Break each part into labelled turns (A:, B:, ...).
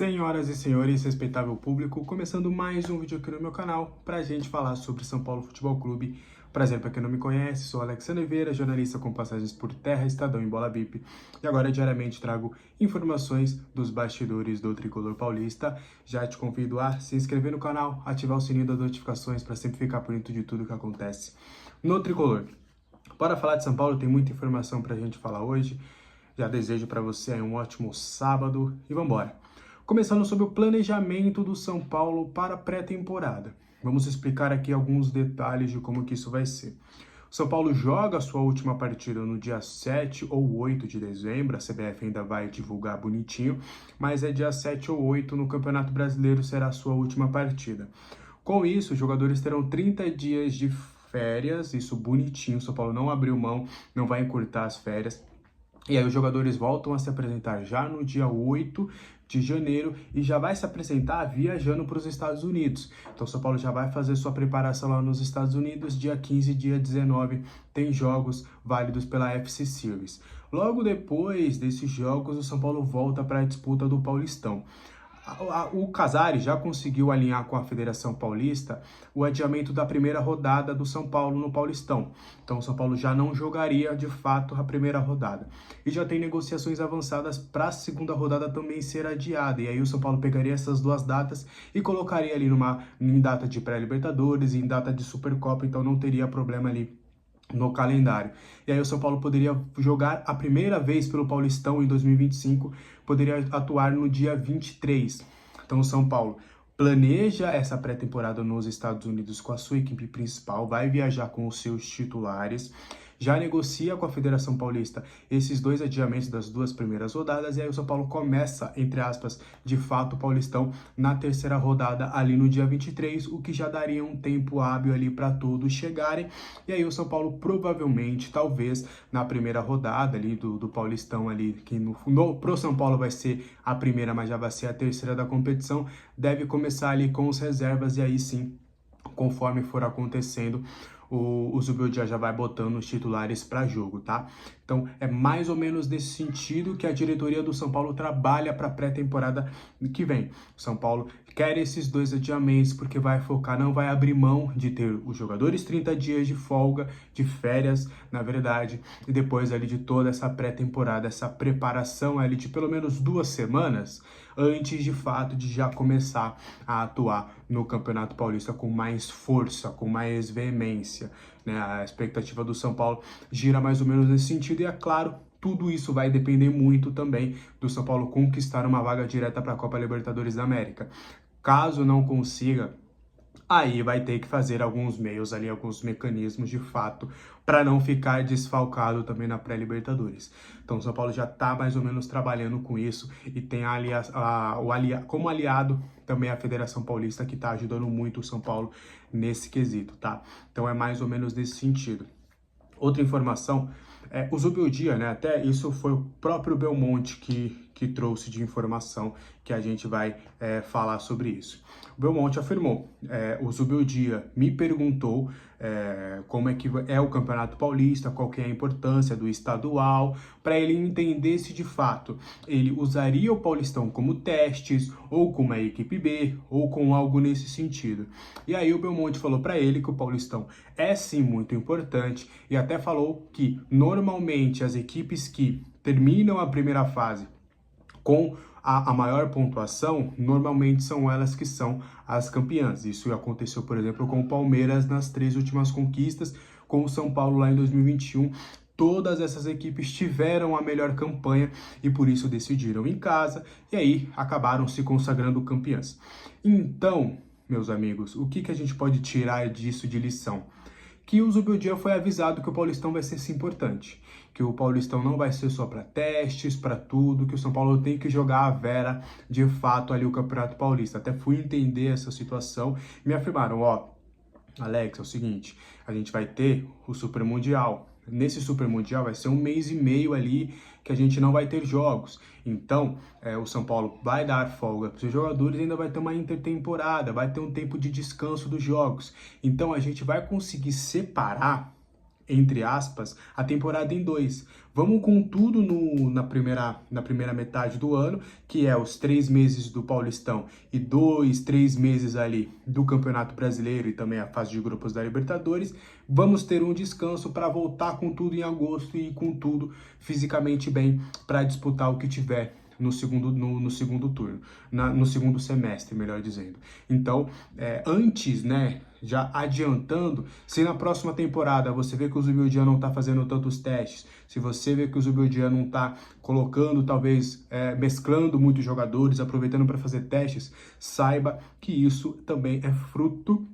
A: Senhoras e senhores, respeitável público, começando mais um vídeo aqui no meu canal pra gente falar sobre São Paulo Futebol Clube. Prazer para quem não me conhece, sou Alexandre Oliveira, jornalista com passagens por Terra, Estadão e Bola VIP. E agora diariamente trago informações dos bastidores do Tricolor Paulista. Já te convido a se inscrever no canal, ativar o sininho das notificações para sempre ficar por dentro de tudo que acontece no Tricolor. Para falar de São Paulo, tem muita informação pra gente falar hoje. Já desejo para você aí um ótimo sábado e vamos embora. Começando sobre o planejamento do São Paulo para a pré-temporada. Vamos explicar aqui alguns detalhes de como que isso vai ser. O São Paulo joga a sua última partida no dia 7 ou 8 de dezembro, a CBF ainda vai divulgar bonitinho, mas é dia 7 ou 8 no Campeonato Brasileiro será a sua última partida. Com isso, os jogadores terão 30 dias de férias, isso bonitinho, o São Paulo não abriu mão, não vai encurtar as férias. E aí os jogadores voltam a se apresentar já no dia 8 de janeiro e já vai se apresentar viajando para os Estados Unidos. Então o São Paulo já vai fazer sua preparação lá nos Estados Unidos, dia 15 e dia 19 tem jogos válidos pela FC Series. Logo depois desses jogos, o São Paulo volta para a disputa do Paulistão. O Casares já conseguiu alinhar com a Federação Paulista o adiamento da primeira rodada do São Paulo no Paulistão. Então o São Paulo já não jogaria de fato a primeira rodada. E já tem negociações avançadas para a segunda rodada também ser adiada. E aí o São Paulo pegaria essas duas datas e colocaria ali em data de pré-Libertadores e em data de Supercopa, então não teria problema ali no calendário. E aí o São Paulo poderia jogar a primeira vez pelo Paulistão em 2025, poderia atuar no dia 23. Então o São Paulo planeja essa pré-temporada nos Estados Unidos com a sua equipe principal, vai viajar com os seus titulares, já negocia com a Federação Paulista esses dois adiamentos das duas primeiras rodadas, e aí o São Paulo começa, entre aspas, de fato o Paulistão na terceira rodada ali no dia 23, o que já daria um tempo hábil ali para todos chegarem, e aí o São Paulo provavelmente, talvez, na primeira rodada ali do Paulistão ali, que pro São Paulo vai ser a primeira, mas já vai ser a terceira da competição, deve começar ali com os reservas, e aí sim, conforme for acontecendo, o Zubeldia já vai botando os titulares para jogo, tá? Então, é mais ou menos nesse sentido que a diretoria do São Paulo trabalha para a pré-temporada que vem. O São Paulo quer esses dois adiamentos porque vai focar, não vai abrir mão de ter os jogadores 30 dias de folga, de férias, na verdade, e depois ali de toda essa pré-temporada, essa preparação ali de pelo menos 2 semanas, antes de fato de já começar a atuar no Campeonato Paulista com mais força, com mais veemência, né? A expectativa do São Paulo gira mais ou menos nesse sentido e é claro, tudo isso vai depender muito também do São Paulo conquistar uma vaga direta para a Copa Libertadores da América. Caso não consiga, aí vai ter que fazer alguns meios ali, alguns mecanismos de fato, para não ficar desfalcado também na pré-Libertadores. Então o São Paulo já está mais ou menos trabalhando com isso e tem como aliado também a Federação Paulista, que está ajudando muito o São Paulo nesse quesito, tá? Então é mais ou menos nesse sentido. Outra informação, o Zubeldia, né? Até isso foi o próprio Belmonte que trouxe de informação que a gente vai falar sobre isso. O Belmonte afirmou, o Zubeldia me perguntou como é que é o Campeonato Paulista, qual que é a importância do estadual, para ele entender se de fato ele usaria o Paulistão como testes, ou com uma equipe B, ou com algo nesse sentido. E aí o Belmonte falou para ele que o Paulistão é sim muito importante, e até falou que normalmente as equipes que terminam a primeira fase com a maior pontuação, normalmente são elas que são as campeãs. Isso aconteceu, por exemplo, com o Palmeiras nas 3 últimas conquistas, com o São Paulo lá em 2021. Todas essas equipes tiveram a melhor campanha e por isso decidiram em casa e aí acabaram se consagrando campeãs. Então, meus amigos, o que a gente pode tirar disso de lição? Que o Zubeldia foi avisado que o Paulistão vai ser sim importante, que o Paulistão não vai ser só para testes, para tudo, que o São Paulo tem que jogar a vera de fato ali o Campeonato Paulista. Até fui entender essa situação e me afirmaram, Alex, é o seguinte, a gente vai ter o Super Mundial. Nesse Super Mundial vai ser 1 mês e meio ali que a gente não vai ter jogos. Então, o São Paulo vai dar folga para os jogadores e ainda vai ter uma intertemporada, vai ter um tempo de descanso dos jogos. Então, a gente vai conseguir separar entre aspas, a temporada em dois. Vamos com tudo na primeira metade do ano, que é os 3 meses do Paulistão e 2, 3 meses ali do Campeonato Brasileiro e também a fase de grupos da Libertadores. Vamos ter um descanso para voltar com tudo em agosto e com tudo fisicamente bem para disputar o que tiver no segundo turno, no segundo semestre, melhor dizendo. Então, antes, né, já adiantando, se na próxima temporada você vê que o Zubeldia não está fazendo tantos testes, se você vê que o Zubeldia não está colocando, talvez, mesclando muitos jogadores, aproveitando para fazer testes, saiba que isso também é fruto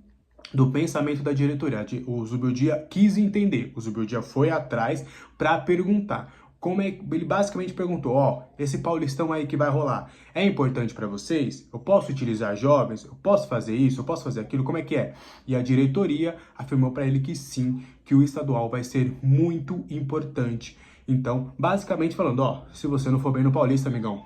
A: do pensamento da diretoria. O Zubeldia quis entender, o Zubeldia foi atrás para perguntar. Ele basicamente perguntou, esse Paulistão aí que vai rolar, é importante para vocês? Eu posso utilizar jovens? Eu posso fazer isso? Eu posso fazer aquilo? Como é que é? E a diretoria afirmou para ele que sim, que o estadual vai ser muito importante. Então, basicamente falando, se você não for bem no Paulista, amigão,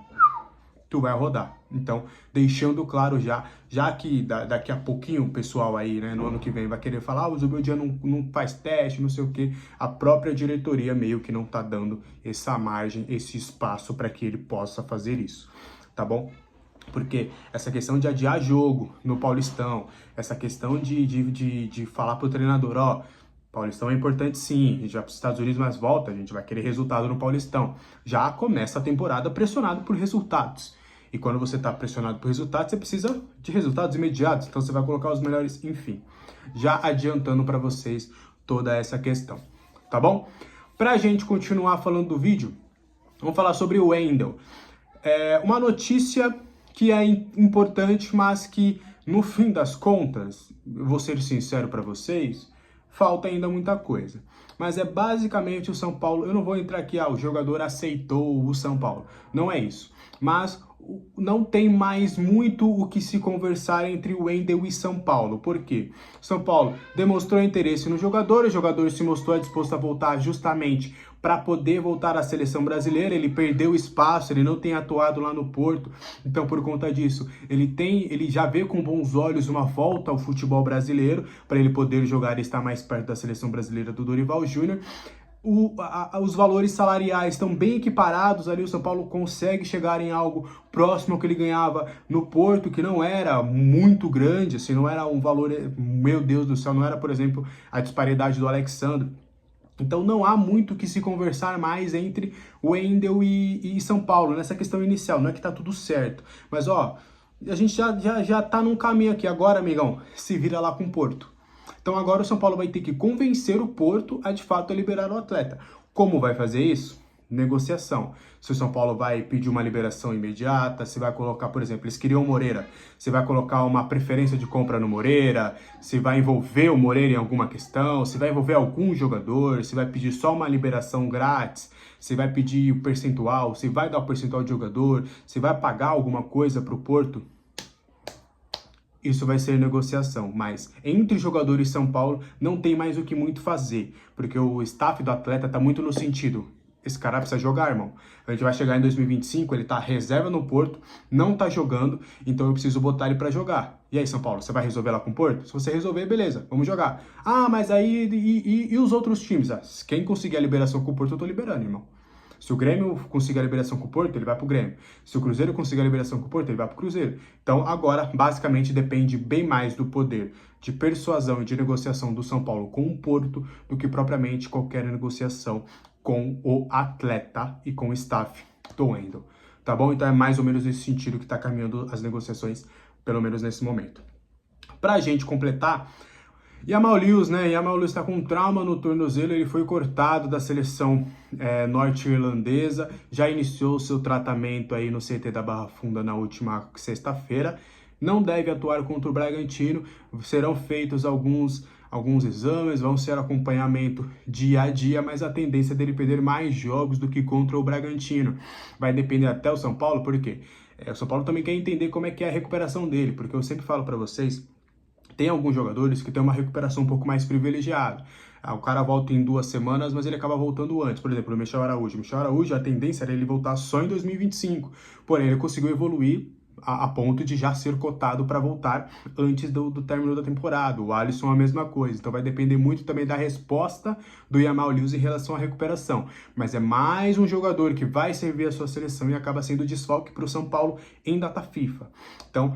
A: tu vai rodar. Então, deixando claro já que daqui a pouquinho o pessoal aí, né, no ano que vem vai querer falar, o Zubeldia não faz teste, não sei o que, a própria diretoria meio que não tá dando essa margem, esse espaço para que ele possa fazer isso, tá bom? Porque essa questão de adiar jogo no Paulistão, essa questão de falar pro treinador, Paulistão é importante sim, a gente vai para os Estados Unidos, mas volta, a gente vai querer resultado no Paulistão. Já começa a temporada pressionado por resultados. E quando você está pressionado por resultados, você precisa de resultados imediatos. Então você vai colocar os melhores, enfim. Já adiantando para vocês toda essa questão, tá bom? Para a gente continuar falando do vídeo, vamos falar sobre o Wendel. Uma notícia que é importante, mas que no fim das contas, vou ser sincero para vocês, falta ainda muita coisa. Mas é basicamente o São Paulo, eu não vou entrar aqui, o jogador aceitou o São Paulo. Não é isso. Mas não tem mais muito o que se conversar entre o Wendel e São Paulo. Por quê? São Paulo demonstrou interesse no jogador, o jogador se mostrou disposto a voltar justamente para poder voltar à seleção brasileira. Ele perdeu espaço, ele não tem atuado lá no Porto, então por conta disso, ele já vê com bons olhos uma volta ao futebol brasileiro, para ele poder jogar e estar mais perto da seleção brasileira do Dorival Júnior. Os valores salariais estão bem equiparados ali, o São Paulo consegue chegar em algo próximo ao que ele ganhava no Porto, que não era muito grande, assim, não era um valor, meu Deus do céu, não era, por exemplo, a disparidade do Alexandre. Então não há muito o que se conversar mais entre o Wendel e São Paulo nessa questão inicial, não é que tá tudo certo, mas a gente já tá num caminho aqui, agora, amigão, se vira lá com o Porto. Então agora o São Paulo vai ter que convencer o Porto a de fato liberar o atleta. Como vai fazer isso? Negociação. Se o São Paulo vai pedir uma liberação imediata, se vai colocar, por exemplo, eles queriam o Moreira, se vai colocar uma preferência de compra no Moreira, se vai envolver o Moreira em alguma questão, se vai envolver algum jogador, se vai pedir só uma liberação grátis, se vai pedir o percentual, se vai dar o percentual de jogador, se vai pagar alguma coisa para o Porto. Isso vai ser negociação, mas entre jogador e São Paulo não tem mais o que muito fazer, porque o staff do atleta tá muito no sentido, esse cara precisa jogar, irmão. A gente vai chegar em 2025, ele tá reserva no Porto, não tá jogando, então eu preciso botar ele pra jogar. E aí, São Paulo, você vai resolver lá com o Porto? Se você resolver, beleza, vamos jogar. Mas aí, e os outros times? Quem conseguir a liberação com o Porto, eu tô liberando, irmão. Se o Grêmio conseguir a liberação com o Porto, ele vai pro Grêmio. Se o Cruzeiro conseguir a liberação com o Porto, ele vai pro Cruzeiro. Então, agora, basicamente, depende bem mais do poder de persuasão e de negociação do São Paulo com o Porto do que propriamente qualquer negociação com o atleta e com o staff do Wendel. Tá bom? Então, é mais ou menos nesse sentido que tá caminhando as negociações, pelo menos nesse momento. Pra gente completar, Jamal Lewis, né? Jamal Lewis está com um trauma no tornozelo, ele foi cortado da seleção norte-irlandesa, já iniciou seu tratamento aí no CT da Barra Funda na última sexta-feira, não deve atuar contra o Bragantino, serão feitos alguns exames, vão ser acompanhamento dia a dia, mas a tendência dele perder mais jogos do que contra o Bragantino. Vai depender até o São Paulo, por quê? O São Paulo também quer entender como é que é a recuperação dele, porque eu sempre falo para vocês, tem alguns jogadores que têm uma recuperação um pouco mais privilegiada. O cara volta em 2 semanas, mas ele acaba voltando antes. Por exemplo, o Michel Araújo. O Michel Araújo, a tendência era ele voltar só em 2025. Porém, ele conseguiu evoluir a ponto de já ser cotado para voltar antes do término da temporada. O Alisson a mesma coisa. Então vai depender muito também da resposta do Jamal Lewis em relação à recuperação. Mas é mais um jogador que vai servir a sua seleção e acaba sendo desfalque para o São Paulo em data FIFA. Então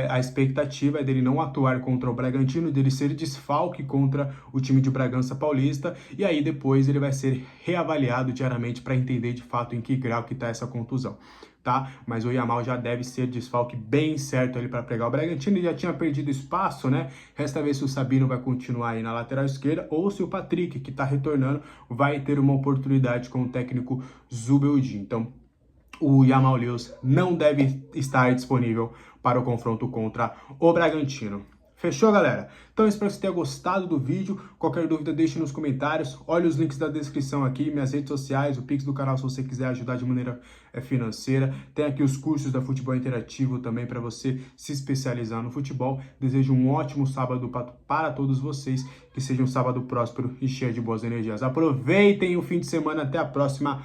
A: a expectativa é dele não atuar contra o Bragantino, dele ser desfalque contra o time de Bragança Paulista, e aí depois ele vai ser reavaliado diariamente para entender de fato em que grau que está essa contusão. Tá? Mas o Yamal já deve ser desfalque bem certo ali para pegar o Bragantino. Ele já tinha perdido espaço, né? Resta ver se o Sabino vai continuar aí na lateral esquerda ou se o Patrick, que está retornando, vai ter uma oportunidade com o técnico Zubeldia. Então, o Jamal Lewis não deve estar disponível para o confronto contra o Bragantino. Fechou, galera? Então, espero que você tenha gostado do vídeo. Qualquer dúvida, deixe nos comentários. Olha os links da descrição aqui, minhas redes sociais, o Pix do canal se você quiser ajudar de maneira financeira. Tem aqui os cursos da Futebol Interativo também para você se especializar no futebol. Desejo um ótimo sábado para todos vocês. Que seja um sábado próspero e cheio de boas energias. Aproveitem o fim de semana. Até a próxima.